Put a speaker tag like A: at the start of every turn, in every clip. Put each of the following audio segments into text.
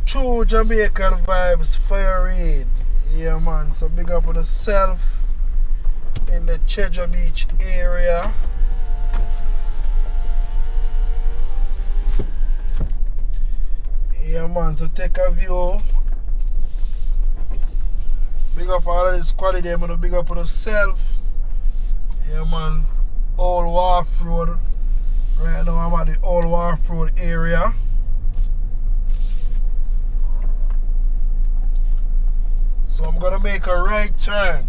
A: True Jamaican Vibes, Fire Reid. Yeah, man. So big up on yourself in the Cheddar Beach area. Yeah, man. So take a view. Big up all of this quality, them. And big up on yourself. Yeah, man. Old Wharf Road. Right now, I'm at the Old Wharf Road area. So I'm gonna make a right turn.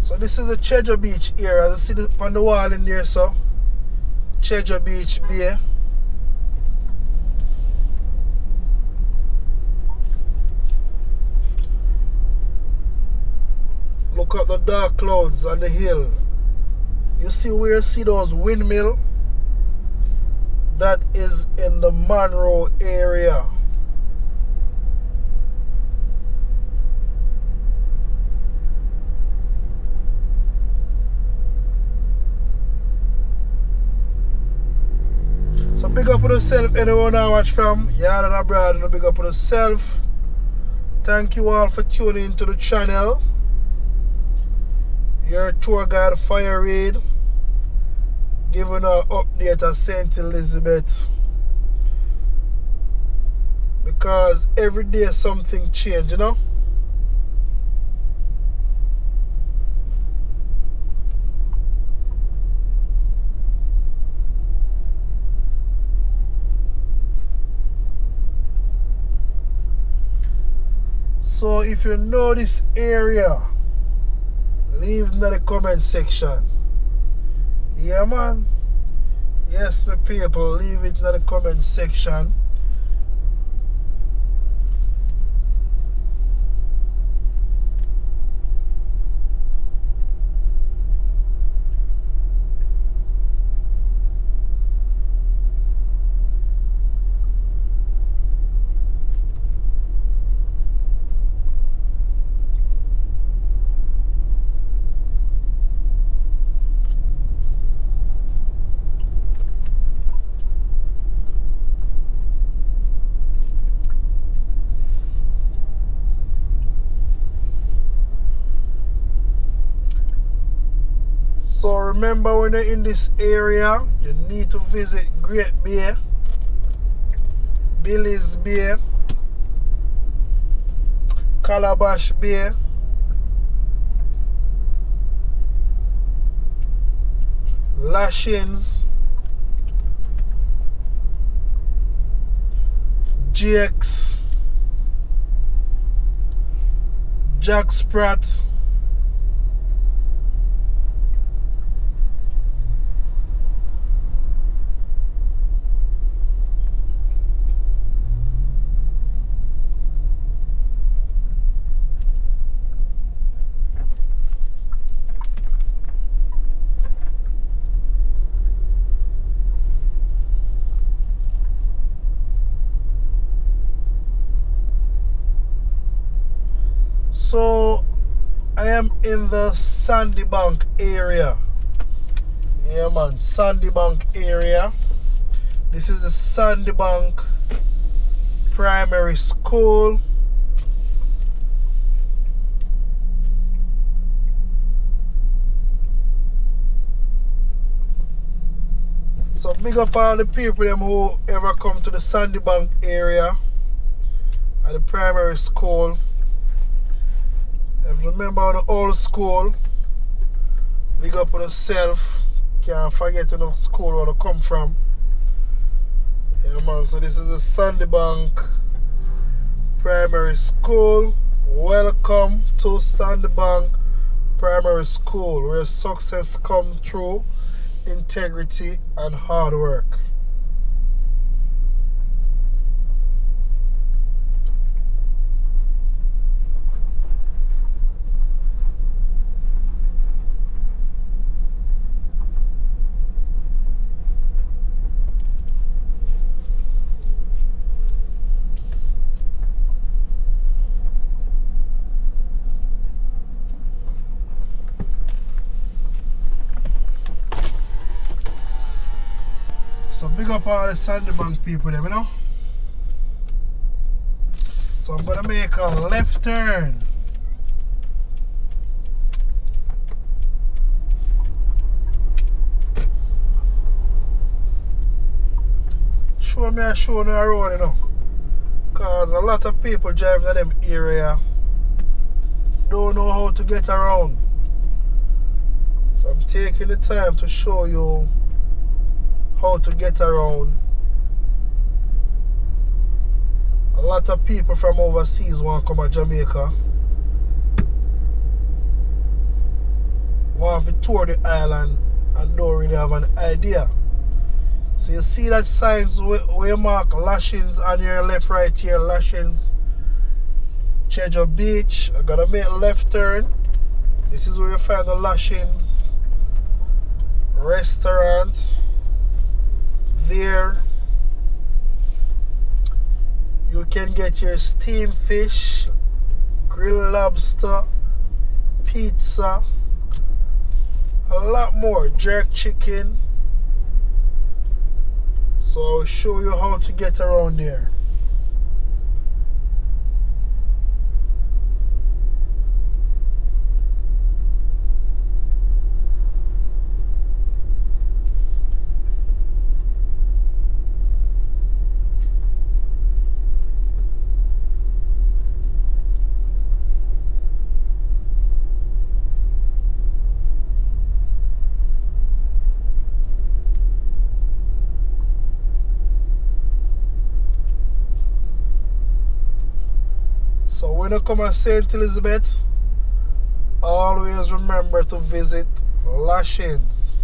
A: So this is the Cheddar Beach area. You see this on the wall in there, so Cheddar Beach Bay. Look at the dark clouds on the hill. You see where you see those windmill? That is in the Monroe area. So big up on yourself, anyone I watch from. Yard and abroad, and big up on yourself. Thank you all for tuning into the channel. Your tour guide Fire Reid, giving an update of St. Elizabeth. Because every day something changes, you know? So if you know this area, leave in the comment section. Yeah, man. Yes, my people, leave it in the comment section. So remember, when you're in this area, you need to visit Great Bay, Billy's Bay, Calabash Bay, Lashings, GX, Jack Sprat, so I am in the Sandy Bank area. Yeah, man, Sandy Bank area. This is the Sandy Bank Primary School. So big up all the people them who ever come to the Sandy Bank area at the primary school. If you remember the old school, big up on yourself. Can't forget the school where you come from. Yeah, man. So this is the Sandy Bank Primary School. Welcome to Sandy Bank Primary School, where success comes through integrity and hard work. big up all the Sandy Bank people them, you know. So I'm gonna make a left turn. Show me a show no road, you know. Cause a lot of people driving to them area don't know how to get around. So I'm taking the time to show you how to get around. A lot of people from overseas want to come to Jamaica. Want to tour the island and don't really have an idea. So you see that signs where you mark Lashings on your left right here, Lashings, Cheddar Beach. I gotta make a left turn. This is where you find the Lashings restaurant. There you can get your steamed fish, grilled lobster, pizza, a lot more, jerk chicken. So I'll show you how to get around there. So when you come to St. Elizabeth, always remember to visit Lashings.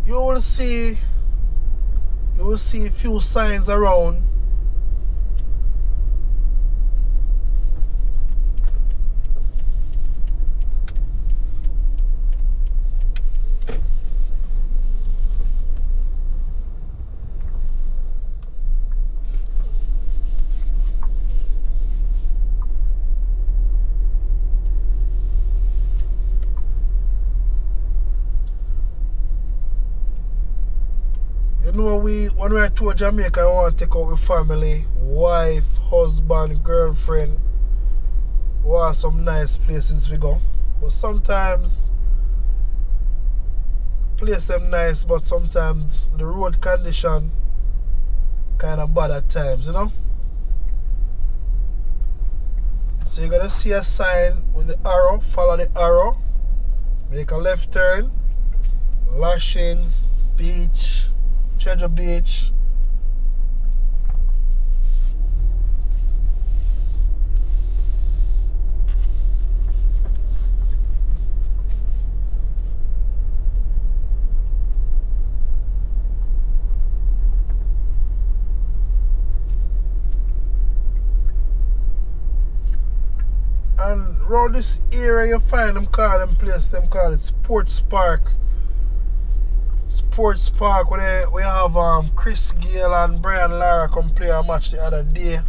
A: You will see a few signs around. You know, when we tour Jamaica, I want to take out with family, wife, husband, girlfriend. We have some nice places we go. But sometimes, place them nice, but sometimes the road condition kind of bad at times, you know. So you're going to see a sign with the arrow, follow the arrow, make a left turn, Lashings, Beach, Cheddar Beach. And around this area you find them call it Sports Park. Sports Park where we have Chris Gale and Brian Lara come play a match the other day.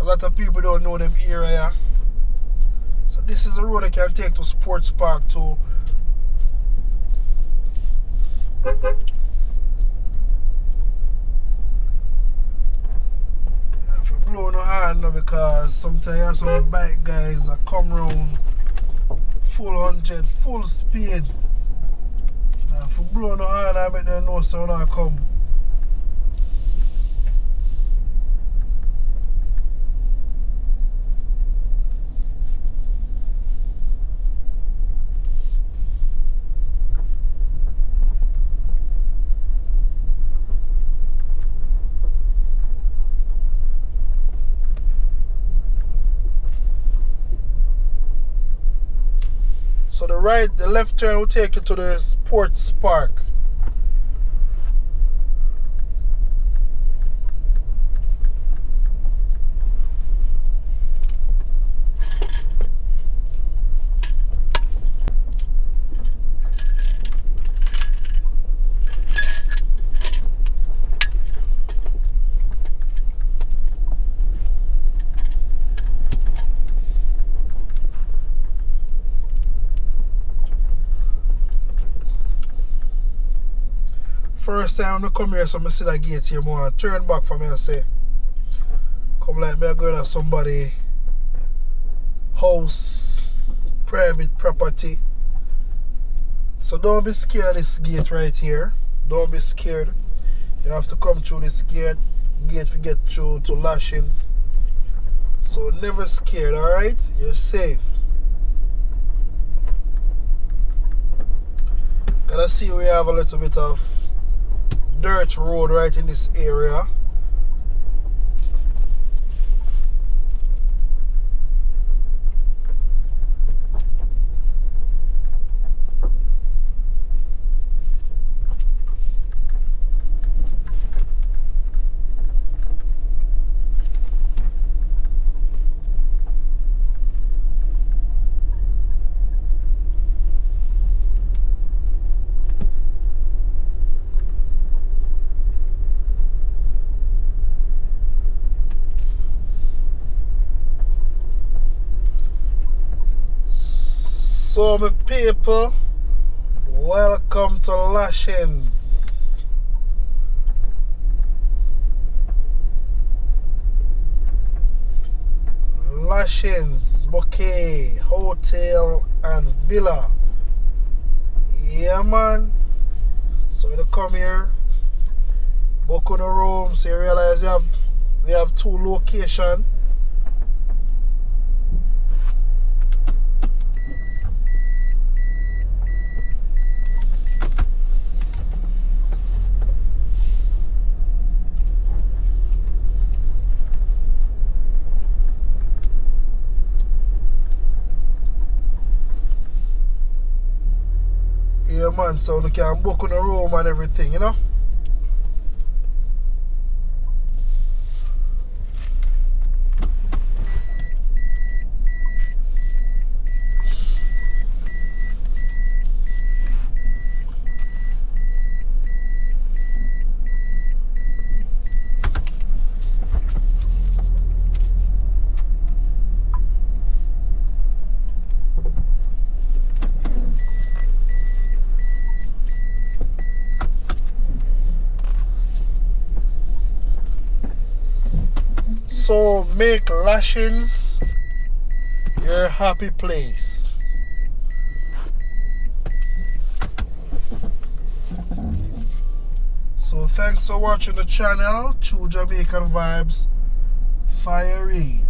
A: A lot of people don't know them area. So this is the road I can take to Sports Park too. If you blow no hard now because sometimes some bike guys that come round full 100, full speed. If you blow no hard, I make them know so now come. So the left turn will take you to the Sports Park. First time I come here, so I see that gate here more and turn back for me and say, come like me going to somebody house, private property. So don't be scared of this gate right here. Don't be scared. You have to come through this gate to get through to Lashings. So never scared, alright? You're safe. Gotta see we have a little bit of dirt road right in this area. So my people, welcome to Lashings. Lashings, Bouquet, Hotel and Villa. Yeah man. So when you come here, book on the room, so you realize we have two locations. Yeah man, so you can book on the room and everything, you know. So make Lashings your happy place. So thanks for watching the channel. True Jamaican Vibes, Fire Reid.